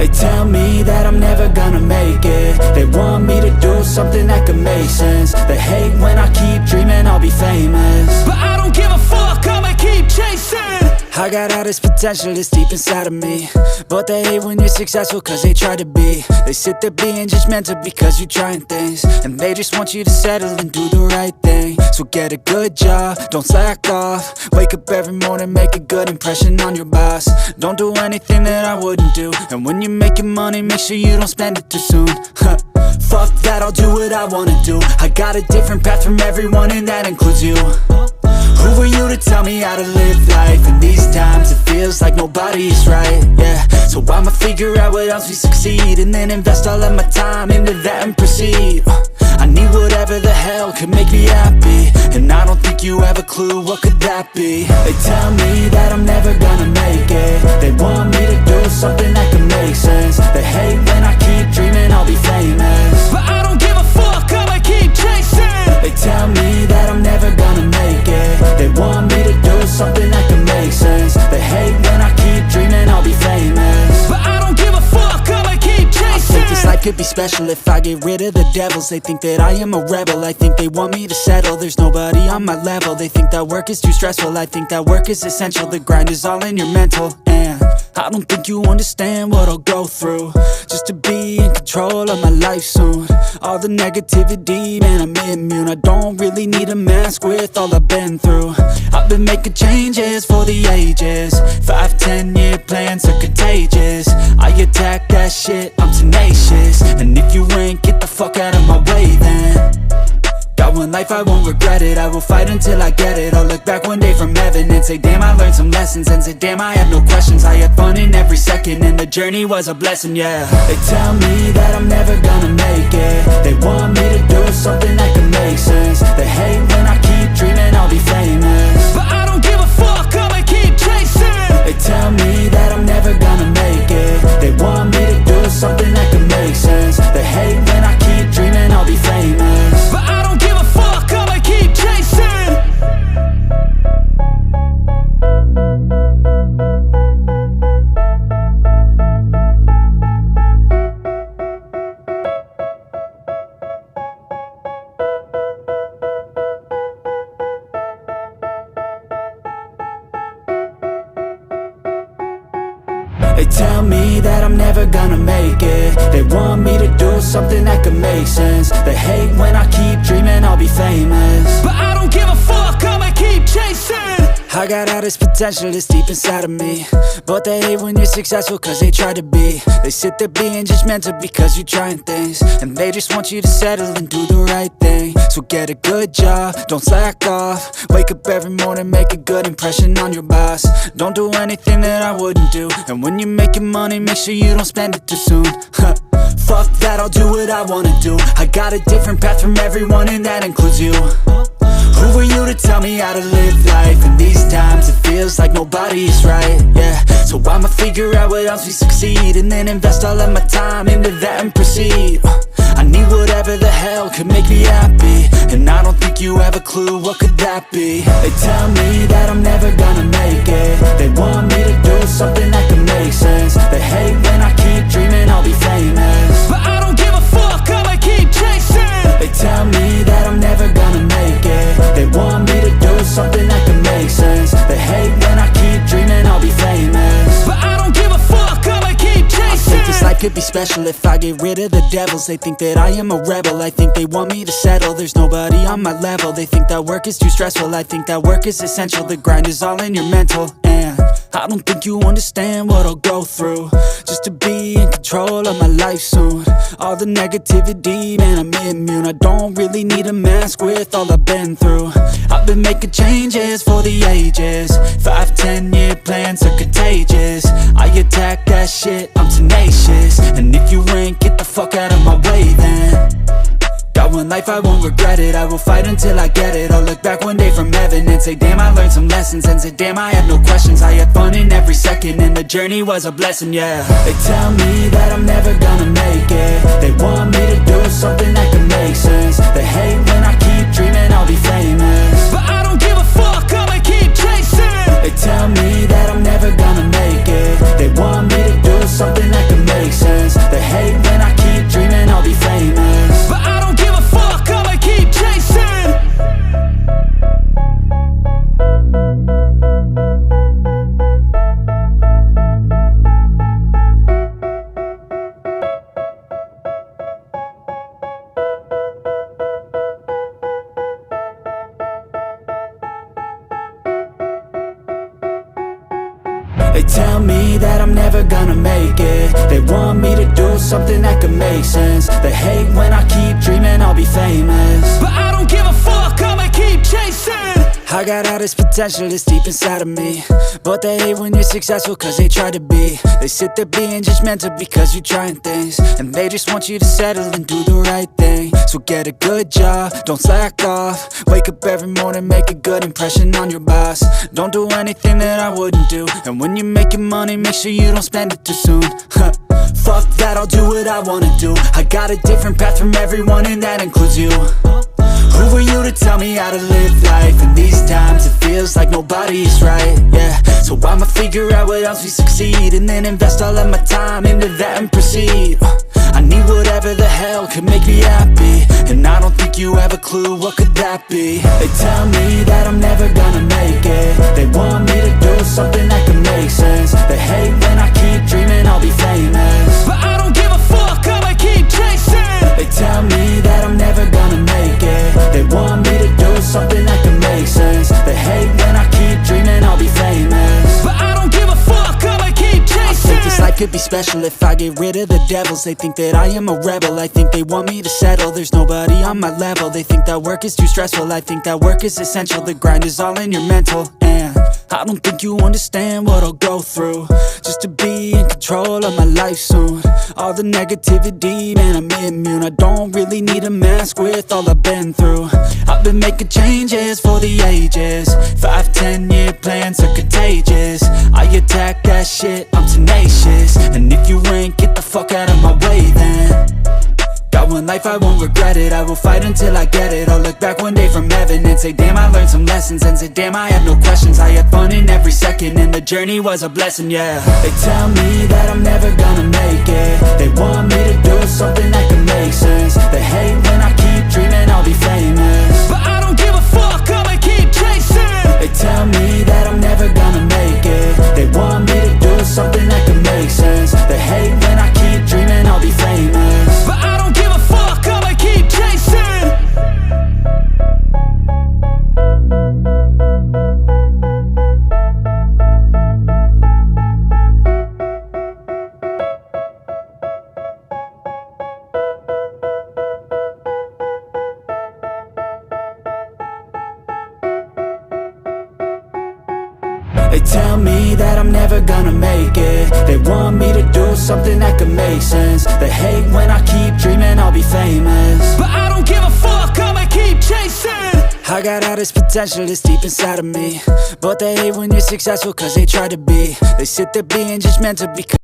They tell me that I'm never gonna make it. They want me to do something that could make sense. They hate when I keep dreaming I'll be famous, but I don't give a fuck, I'ma keep chasing. I got all this potential that's deep inside of me, but they hate when you're successful cause they try to be. They sit there being judgmental because you're trying things, and they just want you to settle and do the right thing. So get a good job, don't slack off. Wake up every morning, make a good impression on your boss. Don't do anything that I wouldn't do, and when you're making money, make sure you don't spend it too soon. Fuck that, I'll do what I wanna do. I got a different path from everyone, and that includes you. Who are you to tell me how to live life? In these times it feels like nobody's right, yeah. So I'ma figure out what else we succeed, and then invest all of my time into that and proceed. I need whatever the hell could make me happy, and I don't think you have a clue what could that be. They tell me that I'm never gonna make it. They want me to do something that could make sense. They hate when I keep dreaming I'll be famous, but I don't give a fuck, I'ma keep chasing. They tell me that I'm never gonna make it. They want me to do something that can make sense. They hate when I keep dreaming I'll be famous, but I don't give a fuck, I'ma keep chasing. I think this life could be special if I get rid of the devils. They think that I am a rebel, I think they want me to settle. There's nobody on my level. They think that work is too stressful, I think that work is essential. The grind is all in your mental, and I don't think you understand what I'll go through just to be in control of my life soon. All the negativity, man, I'm immune. I don't really need a mask with all I've been through. I've been making changes for the ages. 5-10 year plans are contagious. I attack that shit, I'm tenacious. And if you ain't, get the fuck out of my way then. Got one life, I won't regret it. I will fight until I get it. I'll look back one day from heaven and say, damn, I learned some lessons. And say, damn, I had no questions. I had fun in every second, and the journey was a blessing, yeah. They tell me that I'm never gonna make it. They want me to do something that can make sense. They hate when I keep dreaming I'll be famous, but I don't give a fuck, I'ma keep chasing. They tell me that I'm never gonna make it. They want me to do something that can make sense. They hate when I keep dreaming I'll be famous, but I don't give a fuck, I'ma keep chasing. They tell me that I'm never gonna make it. They want me to do something that can make sense. They hate when I keep dreaming I'll be famous, but I don't give a fuck, I'ma keep chasing. I got all this potential that's deep inside of me, but they hate when you're successful cause they try to be. They sit there being judgmental because you're trying things, and they just want you to settle and do the right thing. So get a good job, don't slack off. Wake up every morning, make a good impression on your boss. Don't do anything that I wouldn't do, and when you're making money, make sure you don't spend it too soon. Fuck that, I'll do what I wanna do. I got a different path from everyone, and that includes you. Who are you to tell me how to live life? In these times it feels like nobody's right, yeah. So I'ma figure out what else we succeed, and then invest all of my time into that and proceed. I need whatever the hell could make me happy, and I don't think you have a clue what could that be. They tell me that I'm never gonna make it. They want me to do something that can make sense. They hate when I keep dreaming I'll be famous, but I don't give a fuck, I'ma keep chasing. They tell me that I'm never gonna make it. They want me to do something that can make sense. They hate when I keep dreaming I'll be famous, but I don't give a fuck, I'ma keep chasing. I think this life could be special if I get rid of the devils. They think that I am a rebel, I think they want me to settle. There's nobody on my level. They think that work is too stressful, I think that work is essential. The grind is all in your mental, and I don't think you understand what I'll go through just to be in control of my life soon. All the negativity, man, I'm immune. I don't really need a mask with all I've been through. I've been making changes for the ages. 5-10 year plans are contagious. I attack that shit, I'm tenacious. And if you ain't, get the fuck out of my way then. Got one life, I won't regret it. I will fight until I get it. I'll look back one day from heaven and say, damn, I learned some lessons. And say, damn, I had no questions. I had fun in every second, and the journey was a blessing, yeah. They tell me that I'm never gonna make it. They want me to do something that can make sense. They hate when I keep dreaming I'll be famous, but I don't give a fuck, I'ma keep chasing. They tell me that I'm never gonna make it. They want me to do something that can make sense. tell me that I'm never gonna make it. They want me to do something that could make sense. They hate when I keep dreaming I'll be famous, but I don't give a fuck, I'ma keep chasing. I got all this potential that's deep inside of me, but they hate when you're successful cause they try to be. They sit there being judgmental because you're trying things, and they just want you to settle and do the right thing. So get a good job, don't slack off. Wake up every morning, make a good impression on your boss. Don't do anything that I wouldn't do, and when you're making money, make sure you don't spend it too soon. Fuck that, I'll do what I wanna do. I got a different path from everyone and that includes you. Who are you to tell me how to live life? In these times it feels like nobody's right, yeah. So I'ma figure out what else we succeed, and then invest all of my time into that and proceed. I need whatever the hell could make me happy, and I don't think you have a clue what could that be. They tell me that I'm never gonna make it. They want me to do something that can make sense. They hate when I keep dreaming I'll be famous, but I don't give a fuck, I'ma keep chasing. They tell me that I'm never gonna make it. They want me to do something that can make sense. They hate when I keep dreaming I'll be famous, but I don't give a fuck, I'ma keep chasing. I think this life could be special if I get rid of the devils. They think that I am a rebel, I think they want me to settle. There's nobody on my level. They think that work is too stressful, I think that work is essential. The grind is all in your mental, and I don't think you understand what I'll go through just to be in control of my life soon. All the negativity, man, I'm immune. I don't really need a mask with all I've been through. I've been making changes for the ages. 5-10 year plans are contagious. I attack that shit, I'm tenacious. And if you ain't, get the fuck out of my way then. Got one life, I won't regret it. I will fight until I get it. I'll look back one day from heaven and say damn, I learned some lessons. And say damn, I have no questions. I had fun in every second, and the journey was a blessing, yeah. They tell me that I'm never gonna make it. They want me to do something that can make sense. They hate when I keep dreaming I'll be famous, but I don't give a fuck, I'ma keep chasing. They tell me that I'm never gonna make it. They want me to do something that can make sense. They hate when I keep dreaming I'll be famous, but I don't give a fuck, I'ma keep chasing. They tell me that I'm never gonna make it. They want me to do something that can make sense. They hate when I keep dreaming I'll be famous, but I don't give a fuck, I'ma keep chasing. I got all this potential that's deep inside of me, but they hate when you're successful cause they try to be. They sit there being judgmental because